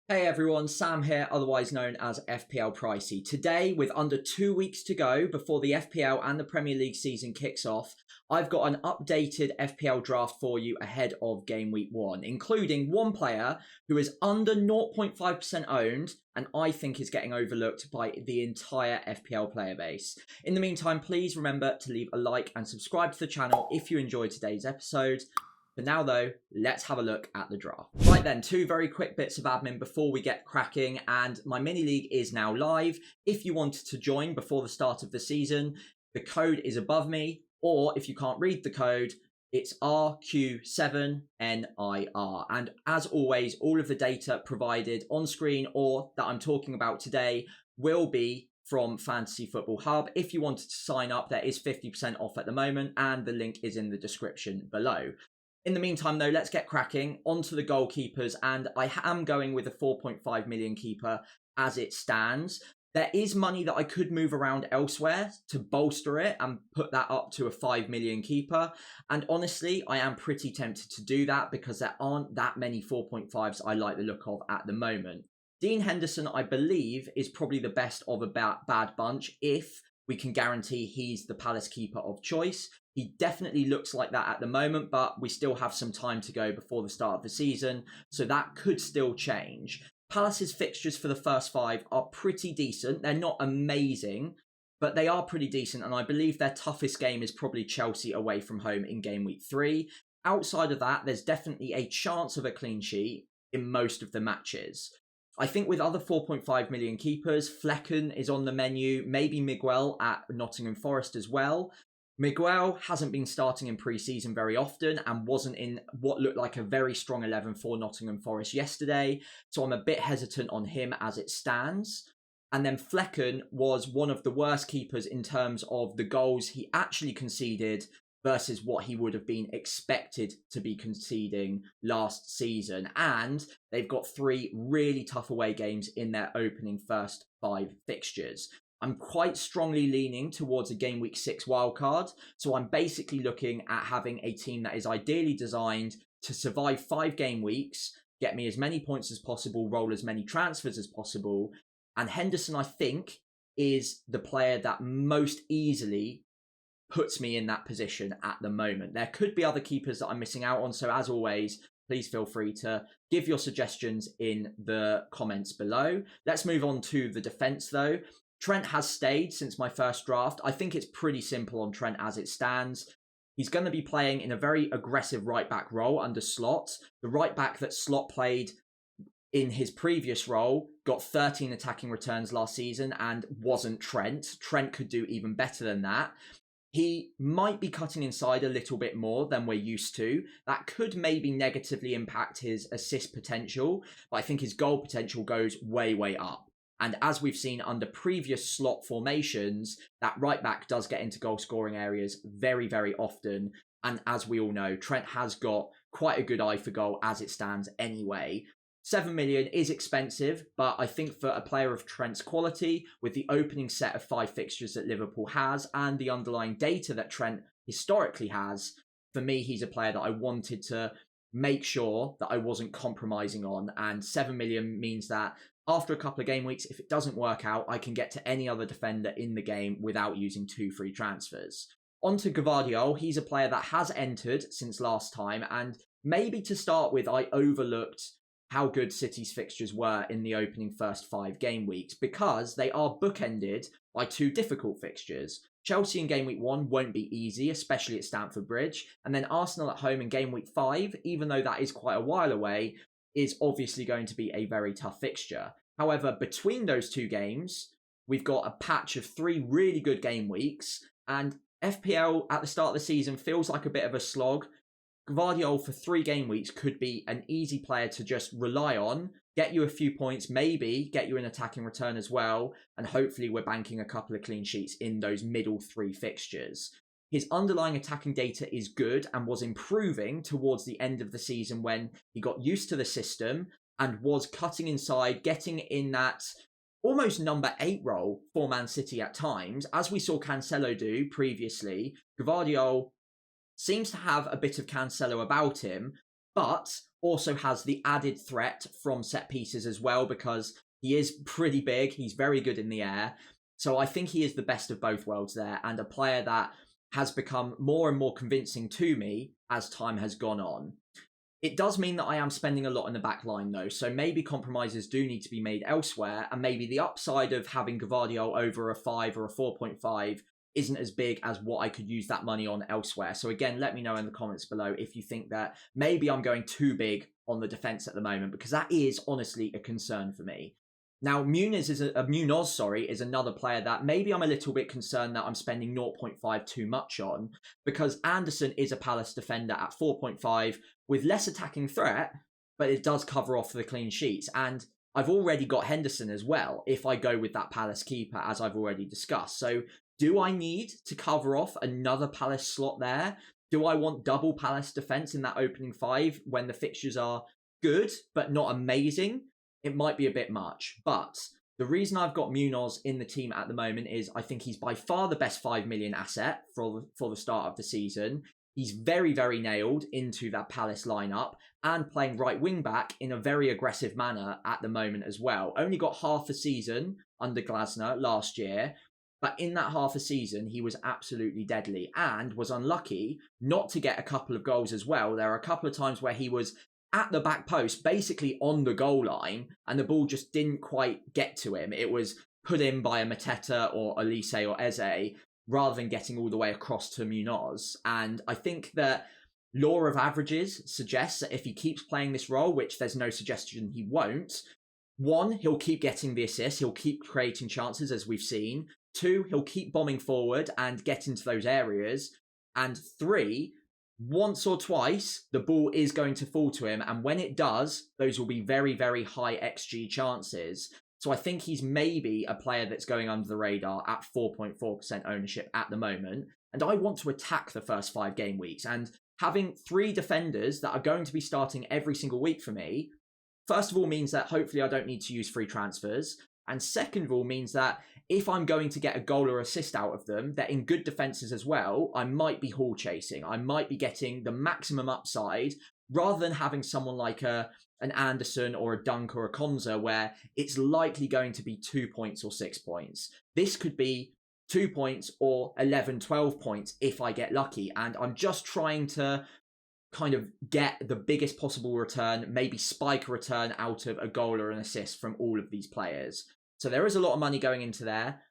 Hey everyone, Sam here, otherwise known as FPL Pricey. Today, with under 2 weeks to go before the FPL and the Premier League season kicks off, I've got an updated FPL draft for you ahead of game week 1, including one player who is under 0.5% owned and I think is getting overlooked by the entire FPL player base. In the meantime, please remember to leave a like and subscribe to the channel if you enjoyed today's episode. For now though, let's have a look at the draft. Right then, two very quick bits of admin before we get cracking, and my mini league is now live. If you wanted to join before the start of the season, the code is above me, or if you can't read the code, it's RQ7NIR. And as always, all of the data provided on screen or that I'm talking about today will be from Fantasy Football Hub. If you wanted to sign up, there is 50% off at the moment, and the link is in the description below. In the meantime, though, let's get cracking onto the goalkeepers, and I am going with a 4.5 million keeper as it stands. There is money that I could move around elsewhere to bolster it and put that up to a 5 million keeper. And honestly, I am pretty tempted to do that because there aren't that many 4.5s I like the look of at the moment. Dean Henderson, I believe, is probably the best of a bad bunch if we can guarantee he's the Palace keeper of choice. He definitely looks like that at the moment, but we still have some time to go before the start of the season, so that could still change. Palace's fixtures for the first 5 are pretty decent. They're not amazing, but they are pretty decent, and I believe their toughest game is probably Chelsea away from home in game week 3. Outside of that, there's definitely a chance of a clean sheet in most of the matches. I think with other 4.5 million keepers, Flecken is on the menu, maybe Miguel at Nottingham Forest as well. Miguel hasn't been starting in pre-season very often and wasn't in what looked like a very strong 11 for Nottingham Forest yesterday, so I'm a bit hesitant on him as it stands. And then Flecken was one of the worst keepers in terms of the goals he actually conceded versus what he would have been expected to be conceding last season. And they've got 3 really tough away games in their opening first 5 fixtures. I'm quite strongly leaning towards a game week 6 wildcard. So I'm basically looking at having a team that is ideally designed to survive 5 game weeks, get me as many points as possible, roll as many transfers as possible. And Henderson, I think, is the player that most easily puts me in that position at the moment. There could be other keepers that I'm missing out on. So as always, please feel free to give your suggestions in the comments below. Let's move on to the defense though. Trent has stayed since my first draft. I think it's pretty simple on Trent as it stands. He's going to be playing in a very aggressive right-back role under Slot. The right-back that Slot played in his previous role got 13 attacking returns last season and wasn't Trent. Trent could do even better than that. He might be cutting inside a little bit more than we're used to. That could maybe negatively impact his assist potential, but I think his goal potential goes way, way up. And as we've seen under previous Slot formations, that right back does get into goal scoring areas very, very often. And as we all know, Trent has got quite a good eye for goal as it stands anyway. 7 million is expensive, but I think for a player of Trent's quality, with the opening set of 5 fixtures that Liverpool has and the underlying data that Trent historically has, for me, he's a player that I wanted to make sure that I wasn't compromising on. And 7 million means that after a couple of game weeks, if it doesn't work out, I can get to any other defender in the game without using 2 free transfers. On to Gvardiol. He's a player that has entered since last time, and maybe to start with, I overlooked how good City's fixtures were in the opening first 5 game weeks because they are bookended by 2 difficult fixtures. Chelsea in game week 1 won't be easy, especially at Stamford Bridge, and then Arsenal at home in game week 5, even though that is quite a while away, is obviously going to be a very tough fixture. However, between those 2 games, we've got a patch of 3 really good game weeks, and FPL at the start of the season feels like a bit of a slog. Gvardiol for 3 game weeks could be an easy player to just rely on, get you a few points, maybe get you an attacking return as well, and hopefully we're banking a couple of clean sheets in those middle 3 fixtures. His underlying attacking data is good and was improving towards the end of the season when he got used to the system and was cutting inside, getting in that almost number 8 role for Man City at times, as we saw Cancelo do previously. Gvardiol seems to have a bit of Cancelo about him, but also has the added threat from set pieces as well, because he is pretty big. He's very good in the air. So I think he is the best of both worlds there, and a player that has become more and more convincing to me as time has gone on. It does mean that I am spending a lot in the back line though, so maybe compromises do need to be made elsewhere, and maybe the upside of having Gvardiol over a 5 or a 4.5 isn't as big as what I could use that money on elsewhere. So again, let me know in the comments below if you think that maybe I'm going too big on the defense at the moment, because that is honestly a concern for me. Now, Munoz is another player that maybe I'm a little bit concerned that I'm spending 0.5 too much on, because Anderson is a Palace defender at 4.5 with less attacking threat, but it does cover off the clean sheets. And I've already got Henderson as well if I go with that Palace keeper, as I've already discussed. So do I need to cover off another Palace slot there? Do I want double Palace defense in that opening 5 when the fixtures are good but not amazing? It might be a bit much, but the reason I've got Munoz in the team at the moment is I think he's by far the best 5 million asset for the start of the season. He's very, very nailed into that Palace lineup and playing right wing back in a very aggressive manner at the moment as well. Only got half a season under Glasner last year, but in that half a season, he was absolutely deadly and was unlucky not to get a couple of goals as well. There are a couple of times where he was at the back post, basically on the goal line, and the ball just didn't quite get to him. It was put in by a Mateta or Elise or Eze, rather than getting all the way across to Munoz. And I think that law of averages suggests that if he keeps playing this role, which there's no suggestion he won't, 1, he'll keep getting the assists, he'll keep creating chances as we've seen. 2, he'll keep bombing forward and get into those areas. And 3, once or twice, the ball is going to fall to him. And when it does, those will be very, very high XG chances. So I think he's maybe a player that's going under the radar at 4.4% ownership at the moment. And I want to attack the first 5 game weeks. And having 3 defenders that are going to be starting every single week for me, first of all, means that hopefully I don't need to use free transfers. And second of all, means that if I'm going to get a goal or assist out of them, that in good defences as well, I might be haul chasing. I might be getting the maximum upside rather than having someone like an Anderson or a Dunk or a Konza where it's likely going to be 2 points or 6 points. This could be 2 points or 11, 12 points if I get lucky. And I'm just trying to kind of get the biggest possible return, maybe spike a return out of a goal or an assist from all of these players. So there is a lot of money going into there,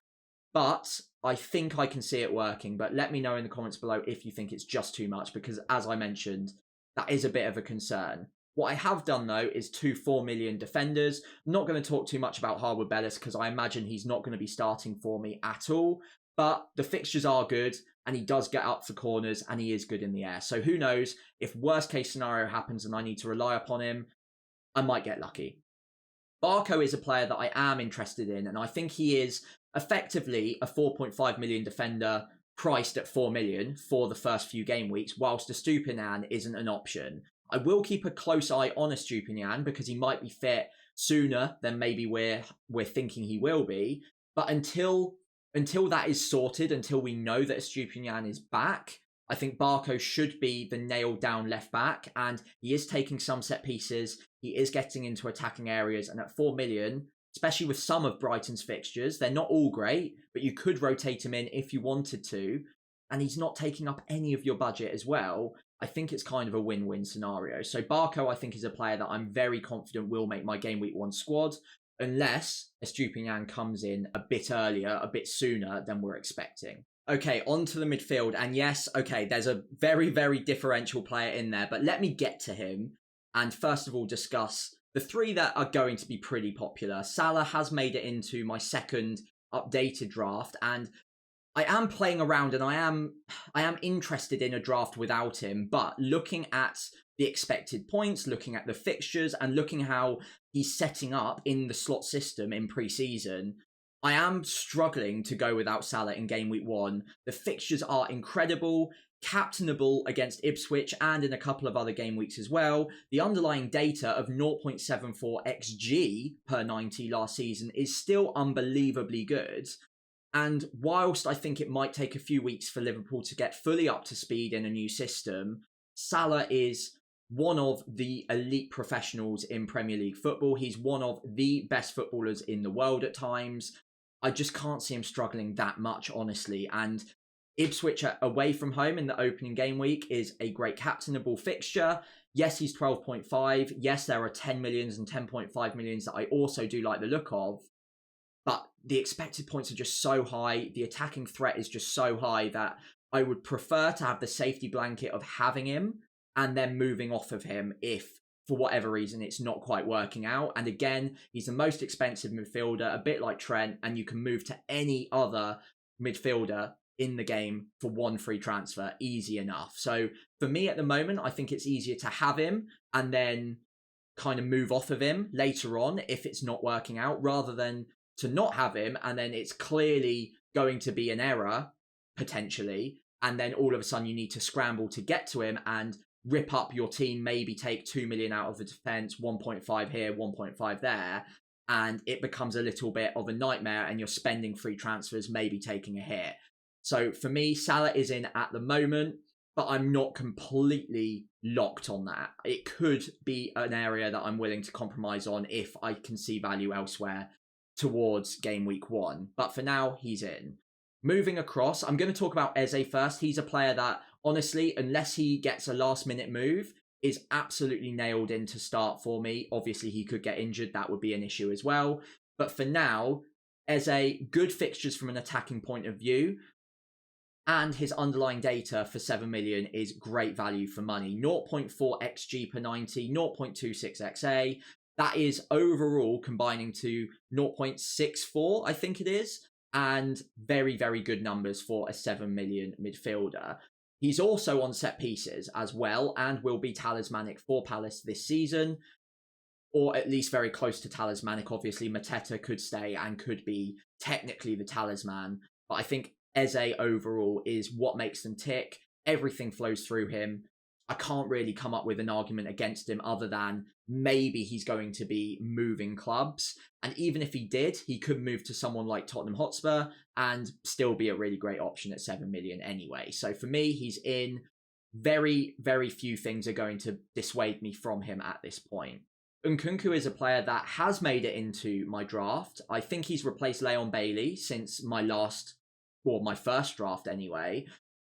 but I think I can see it working. But let me know in the comments below if you think it's just too much, because as I mentioned, that is a bit of a concern. What I have done though is 2 4 million defenders. I'm not going to talk too much about Harwood Bellis because I imagine he's not going to be starting for me at all. But the fixtures are good and he does get up for corners and he is good in the air. So who knows, if worst case scenario happens and I need to rely upon him, I might get lucky. Barco is a player that I am interested in, and I think he is effectively a 4.5 million defender priced at 4 million for the first few game weeks, whilst Estupiñán isn't an option. I will keep a close eye on Estupiñán because he might be fit sooner than maybe we're thinking he will be. But until that is sorted, until we know that Estupiñán is back, I think Barco should be the nailed down left back, and he is taking some set pieces. He is getting into attacking areas, and at 4 million, especially with some of Brighton's fixtures, they're not all great, but you could rotate him in if you wanted to, and he's not taking up any of your budget as well. I think it's kind of a win-win scenario. So Barco, I think, is a player that I'm very confident will make my Game Week 1 squad, unless Estupiñán comes in a bit earlier, a bit sooner than we're expecting. Okay, on to the midfield. And yes, okay, there's a very, very differential player in there, but let me get to him. And first of all, discuss the 3 that are going to be pretty popular. Salah has made it into my second updated draft, and I am playing around and I am interested in a draft without him, but looking at the expected points, looking at the fixtures, and looking how he's setting up in the slot system in pre-season, I am struggling to go without Salah in game week 1. The fixtures are incredible, captainable against Ipswich and in a couple of other game weeks as well. The underlying data of 0.74 XG per 90 last season is still unbelievably good. And whilst I think it might take a few weeks for Liverpool to get fully up to speed in a new system, Salah is one of the elite professionals in Premier League football. He's one of the best footballers in the world at times. I just can't see him struggling that much, honestly. And Ipswich away from home in the opening game week is a great captainable fixture. Yes, he's 12.5. Yes, there are 10 millions and 10.5 millions that I also do like the look of. But the expected points are just so high. The attacking threat is just so high that I would prefer to have the safety blanket of having him and then moving off of him if, for whatever reason, it's not quite working out. And again, he's the most expensive midfielder, a bit like Trent, and you can move to any other midfielder in the game for one free transfer, easy enough. So for me at the moment, I think it's easier to have him and then kind of move off of him later on if it's not working out, rather than to not have him and then it's clearly going to be an error potentially, and then all of a sudden you need to scramble to get to him and rip up your team, maybe take 2 million out of the defense, 1.5 here, 1.5 there, and it becomes a little bit of a nightmare and you're spending free transfers, maybe taking a hit. So for me, Salah is in at the moment, but I'm not completely locked on that. It could be an area that I'm willing to compromise on if I can see value elsewhere towards game week 1. But for now, he's in. Moving across, I'm going to talk about Eze first. He's a player that, honestly, unless he gets a last-minute move, is absolutely nailed in to start for me. Obviously, he could get injured. That would be an issue as well. But for now, Eze, good fixtures from an attacking point of view. And his underlying data for 7 million is great value for money. 0.4 XG per 90, 0.26 XA. That is overall combining to 0.64, I think it is. And very, very good numbers for a 7 million midfielder. He's also on set pieces as well and will be talismanic for Palace this season. Or at least very close to talismanic. Obviously, Mateta could stay and could be technically the talisman. But I think Eze overall is what makes them tick. Everything flows through him. I can't really come up with an argument against him other than maybe he's going to be moving clubs. And even if he did, he could move to someone like Tottenham Hotspur and still be a really great option at 7 million anyway. So for me, he's in. Very, very few things are going to dissuade me from him at this point. Nkunku is a player that has made it into my draft. I think he's replaced Leon Bailey since my first draft anyway.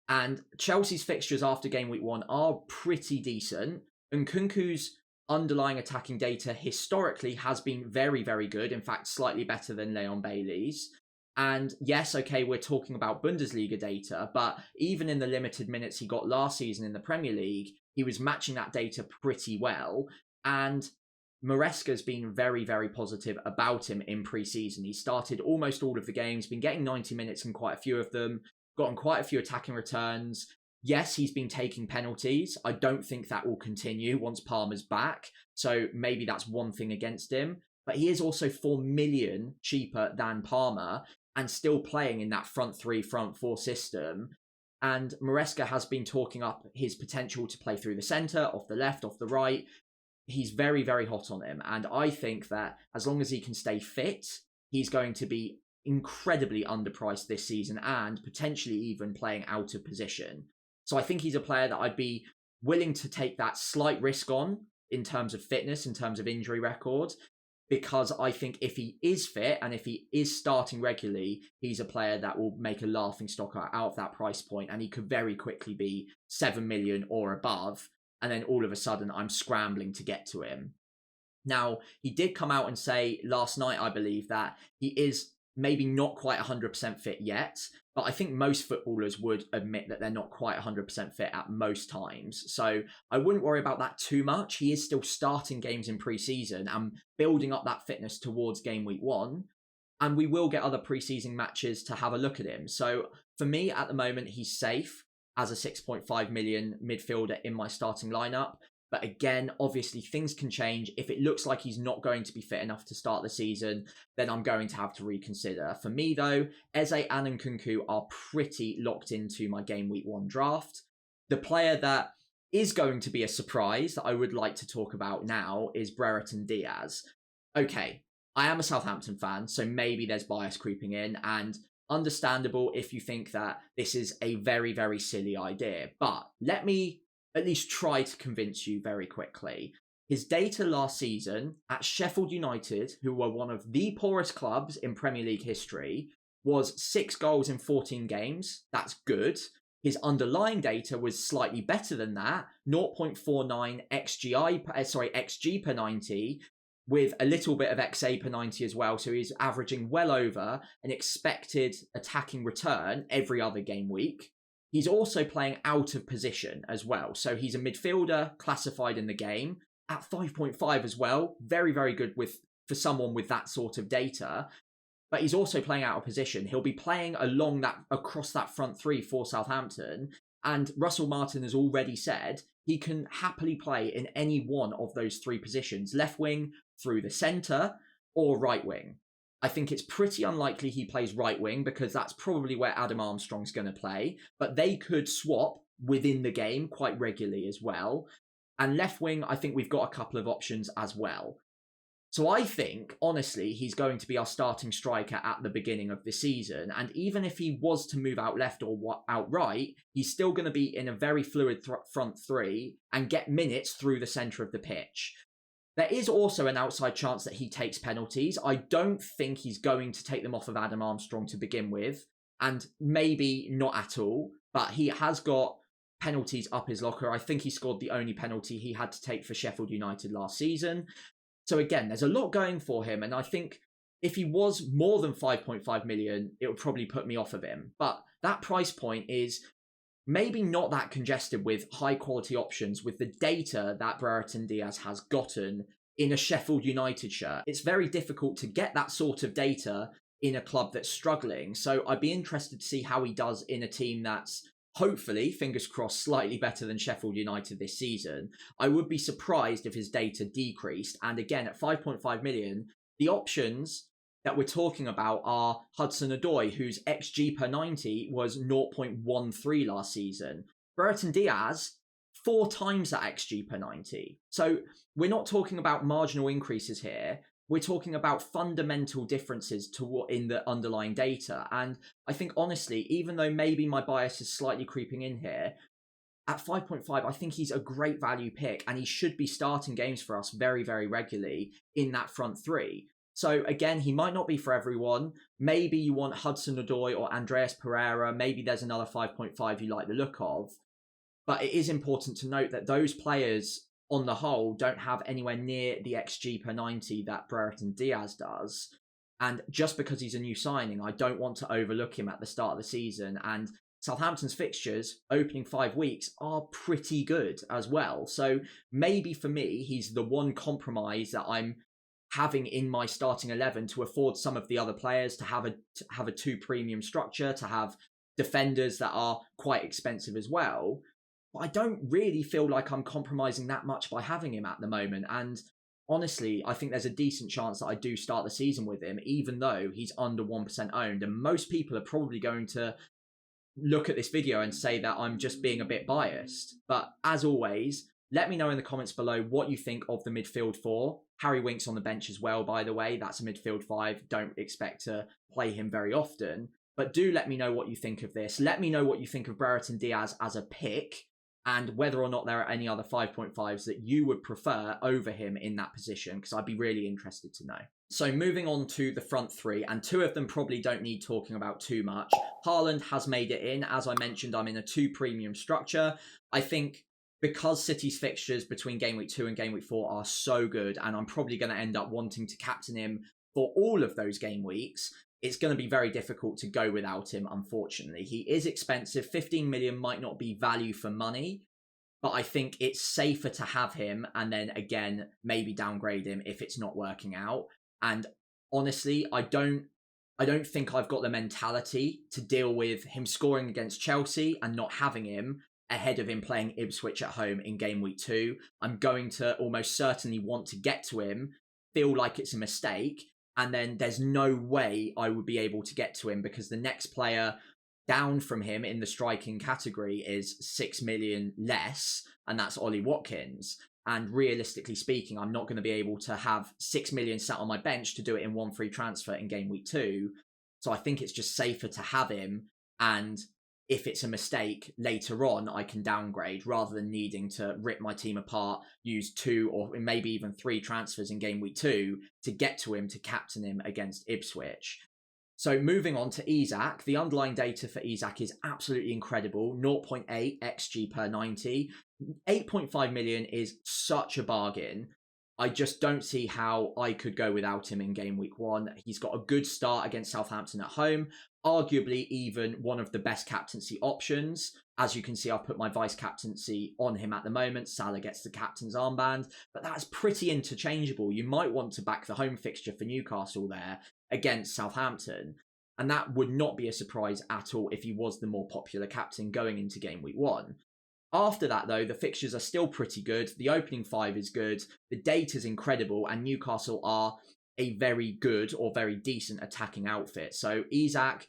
And Chelsea's fixtures after game week 1 are pretty decent. Nkunku's underlying attacking data historically has been very, very good. In fact, slightly better than Leon Bailey's. And yes, okay, we're talking about Bundesliga data, but even in the limited minutes he got last season in the Premier League, he was matching that data pretty well. And Maresca's been very, very positive about him in pre-season. He started almost all of the games, been getting 90 minutes in quite a few of them, gotten quite a few attacking returns. Yes, he's been taking penalties. I don't think that will continue once Palmer's back. So maybe that's one thing against him. But he is also 4 million cheaper than Palmer and still playing in that front 3, front 4 system. And Maresca has been talking up his potential to play through the centre, off the left, off the right. He's very, very hot on him. And I think that as long as he can stay fit, he's going to be incredibly underpriced this season and potentially even playing out of position. So I think he's a player that I'd be willing to take that slight risk on in terms of fitness, in terms of injury record, because I think if he is fit and if he is starting regularly, he's a player that will make a laughing stock out of that price point, and he could very quickly be 7 million or above, and then all of a sudden I'm scrambling to get to him. Now, he did come out and say last night, I believe, that he is maybe not quite 100% fit yet, but I think most footballers would admit that they're not quite 100% fit at most times. So I wouldn't worry about that too much. He is still starting games in pre-season and building up that fitness towards game week 1. And we will get other pre-season matches to have a look at him. So for me, at the moment, he's safe as a 6.5 million midfielder in my starting lineup. But again, obviously things can change. If it looks like he's not going to be fit enough to start the season, then I'm going to have to reconsider. For me though, Eze and Nkunku are pretty locked into my game week 1 draft. The player that is going to be a surprise that I would like to talk about now is Brereton Diaz. Okay, I am a Southampton fan, so maybe there's bias creeping in, and understandable if you think that this is a very, very silly idea. But let me at least try to convince you very quickly. His data last season at Sheffield United, who were one of the poorest clubs in Premier League history, was 6 goals in 14 games. That's good. His underlying data was slightly better than that, 0.49 XG per 90, with a little bit of XA per 90 as well. So he's averaging well over an expected attacking return every other game week. He's also playing out of position as well. So he's a midfielder classified in the game at 5.5 as well. Very, very good for someone with that sort of data. But he's also playing out of position. He'll be playing across that front three for Southampton. And Russell Martin has already said he can happily play in any one of those 3 positions, left wing, through the centre, or right wing. I think it's pretty unlikely he plays right wing because that's probably where Adam Armstrong's going to play. But they could swap within the game quite regularly as well. And left wing, I think we've got a couple of options as well. So I think, honestly, he's going to be our starting striker at the beginning of the season. And even if he was to move out left or out right, he's still going to be in a very fluid front three and get minutes through the centre of the pitch. There is also an outside chance that he takes penalties. I don't think he's going to take them off of Adam Armstrong to begin with, and maybe not at all, but he has got penalties up his locker. I think he scored the only penalty he had to take for Sheffield United last season. So again, there's a lot going for him, and I think if he was more than 5.5 million, it would probably put me off of him. But that price point is maybe not that congested with high quality options with the data that Brereton Diaz has gotten in a Sheffield United shirt. It's very difficult to get that sort of data in a club that's struggling. So I'd be interested to see how he does in a team that's hopefully, fingers crossed, slightly better than Sheffield United this season. I would be surprised if his data decreased. And again, at 5.5 million, the options that we're talking about are Hudson-Odoi, whose XG per 90 was 0.13 last season. Brereton Diaz, 4 times that XG per 90. So we're not talking about marginal increases here. We're talking about fundamental differences to what in the underlying data. And I think, honestly, even though maybe my bias is slightly creeping in here, at 5.5, I think he's a great value pick and he should be starting games for us very, very regularly in that front three. So again, he might not be for everyone. Maybe you want Hudson-Odoi or Andreas Pereira. Maybe there's another 5.5 you like the look of. But it is important to note that those players on the whole don't have anywhere near the XG per 90 that Brereton Diaz does. And just because he's a new signing, I don't want to overlook him at the start of the season. And Southampton's fixtures, opening 5 weeks, are pretty good as well. So maybe for me, he's the one compromise that I'm having in my starting 11 to afford some of the other players to have a 2 premium structure, to have defenders that are quite expensive as well. But I don't really feel like I'm compromising that much by having him at the moment. And honestly, I think there's a decent chance that I do start the season with him, even though he's under 1% owned. And most people are probably going to look at this video and say that I'm just being a bit biased. But as always, let me know in the comments below what you think of the midfield 4. Harry Winks on the bench as well, by the way. That's a midfield 5. Don't expect to play him very often. But do let me know what you think of this. Let me know what you think of Brereton Diaz as a pick, and whether or not there are any other 5.5s that you would prefer over him in that position, because I'd be really interested to know. So moving on to the front 3, and 2 of them probably don't need talking about too much. Haaland has made it in. As I mentioned, I'm in a 2 premium structure. I think because City's fixtures between game week 2 and game week 4 are so good, and I'm probably going to end up wanting to captain him for all of those game weeks, it's going to be very difficult to go without him, unfortunately. He is expensive. 15 million might not be value for money, but I think it's safer to have him and then, again, maybe downgrade him if it's not working out. And honestly, I don't think I've got the mentality to deal with him scoring against Chelsea and not having him ahead of him playing Ipswich at home in game week 2. I'm going to almost certainly want to get to him, feel like it's a mistake, and then there's no way I would be able to get to him because the next player down from him in the striking category is 6 million less, and that's Ollie Watkins. And realistically speaking, I'm not going to be able to have 6 million sat on my bench to do it in one free transfer in game week 2. So I think it's just safer to have him. And if it's a mistake later on, I can downgrade rather than needing to rip my team apart, use 2 or maybe even 3 transfers in game week 2 to get to him, to captain him against Ipswich. So moving on to Isak, the underlying data for Isak is absolutely incredible. 0.8 XG per 90. 8.5 million is such a bargain. I just don't see how I could go without him in game week 1. He's got a good start against Southampton at home, arguably even one of the best captaincy options. As you can see, I've put my vice captaincy on him at the moment. Salah gets the captain's armband, but that's pretty interchangeable. You might want to back the home fixture for Newcastle there against Southampton, and that would not be a surprise at all if he was the more popular captain going into game week 1. After that, though, the fixtures are still pretty good. The opening 5 is good. The data is incredible, and Newcastle are a very good or very decent attacking outfit. So Isak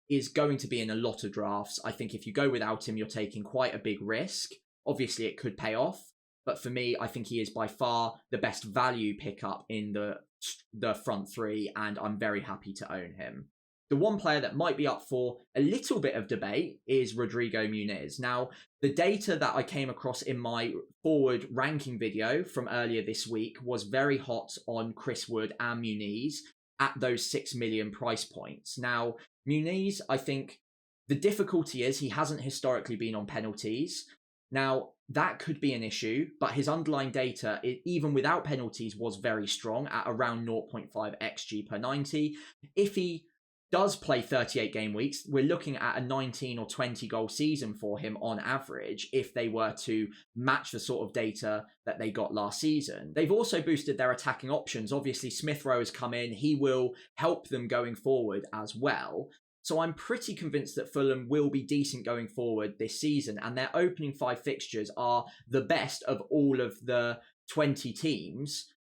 is going to be in a lot of drafts. I think if you go without him, you're taking quite a big risk. Obviously, it could pay off. But for me, I think he is by far the best value pickup in the front 3, and I'm very happy to own him. The one player that might be up for a little bit of debate is Rodrigo Muniz. Now, the data that I came across in my forward ranking video from earlier this week was very hot on Chris Wood and Muniz at those 6 million price points. Now, Muniz, I think the difficulty is he hasn't historically been on penalties. Now, that could be an issue, but his underlying data, even without penalties, was very strong at around 0.5 XG per 90. If he does play 38 game weeks, we're looking at a 19 or 20 goal season for him on average if they were to match the sort of data that they got last season. They've also boosted their attacking options. Obviously, Smith Rowe has come in. He will help them going forward as well. So I'm pretty convinced that Fulham will be decent going forward this season, and their opening 5 fixtures are the best of all of the 20 teams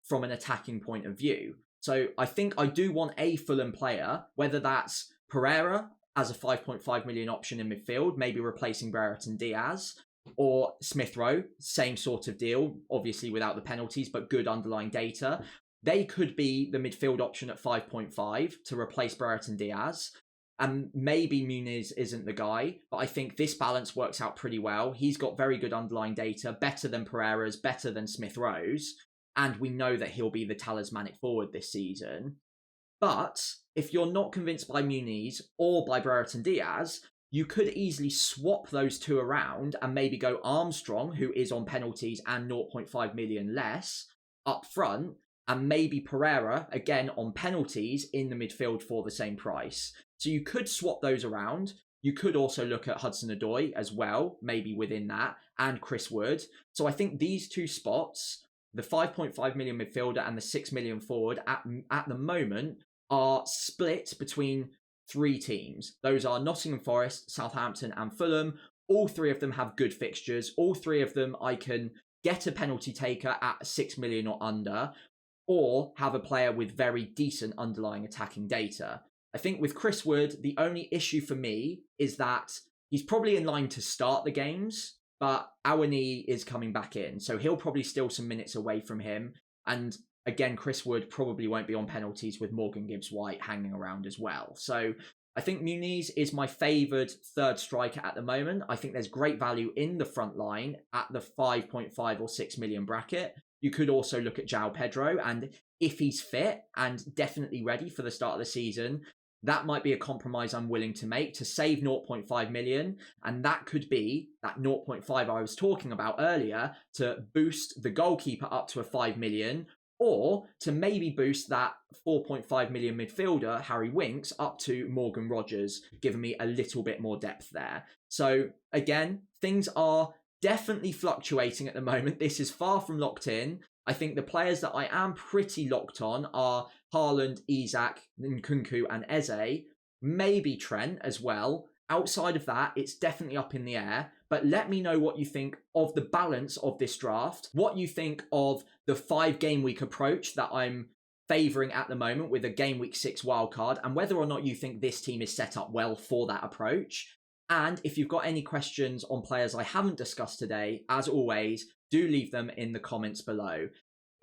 from an attacking point of view. So I think I do want a Fulham player, whether that's Pereira as a 5.5 million option in midfield, maybe replacing Brereton Diaz, or Smith Rowe, same sort of deal, obviously without the penalties, but good underlying data. They could be the midfield option at 5.5 to replace Brereton Diaz. And maybe Muniz isn't the guy, but I think this balance works out pretty well. He's got very good underlying data, better than Pereira's, better than Smith Rowe's. And we know that he'll be the talismanic forward this season. But if you're not convinced by Muniz or by Brereton Diaz, you could easily swap those two around and maybe go Armstrong, who is on penalties and 0.5 million less, up front, and maybe Pereira, again on penalties, in the midfield for the same price. So you could swap those around. You could also look at Hudson-Odoi as well, maybe within that, and Chris Wood. So I think these two spots, the 5.5 million midfielder and the 6 million forward, at the moment are split between 3 teams. Those are Nottingham Forest, Southampton and Fulham. All 3 of them have good fixtures. All 3 of them I can get a penalty taker at 6 million or under, or have a player with very decent underlying attacking data. I think with Chris Wood, the only issue for me is that he's probably in line to start the games, but Awani is coming back in, so he'll probably steal some minutes away from him. And again, Chris Wood probably won't be on penalties with Morgan Gibbs-White hanging around as well. So I think Muniz is my favoured third striker at the moment. I think there's great value in the front line at the 5.5 or 6 million bracket. You could also look at João Pedro, and if he's fit and definitely ready for the start of the season, that might be a compromise I'm willing to make to save 0.5 million. And that could be that 0.5 I was talking about earlier to boost the goalkeeper up to a 5 million, or to maybe boost that 4.5 million midfielder, Harry Winks, up to Morgan Rogers, giving me a little bit more depth there. So again, things are definitely fluctuating at the moment. This is far from locked in. I think the players that I am pretty locked on are Haaland, Isak, Nkunku and Eze, maybe Trent as well. Outside of that, it's definitely up in the air. But let me know what you think of the balance of this draft, what you think of the 5 game week approach that I'm favouring at the moment with a game week 6 wildcard, and whether or not you think this team is set up well for that approach. And if you've got any questions on players I haven't discussed today, as always, do leave them in the comments below.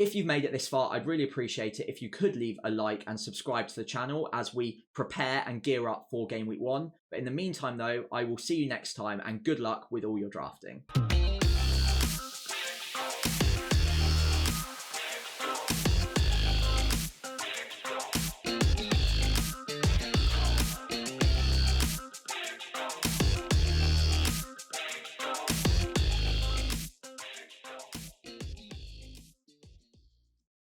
If you've made it this far, I'd really appreciate it if you could leave a like and subscribe to the channel as we prepare and gear up for game week 1. But in the meantime though, I will see you next time and good luck with all your drafting.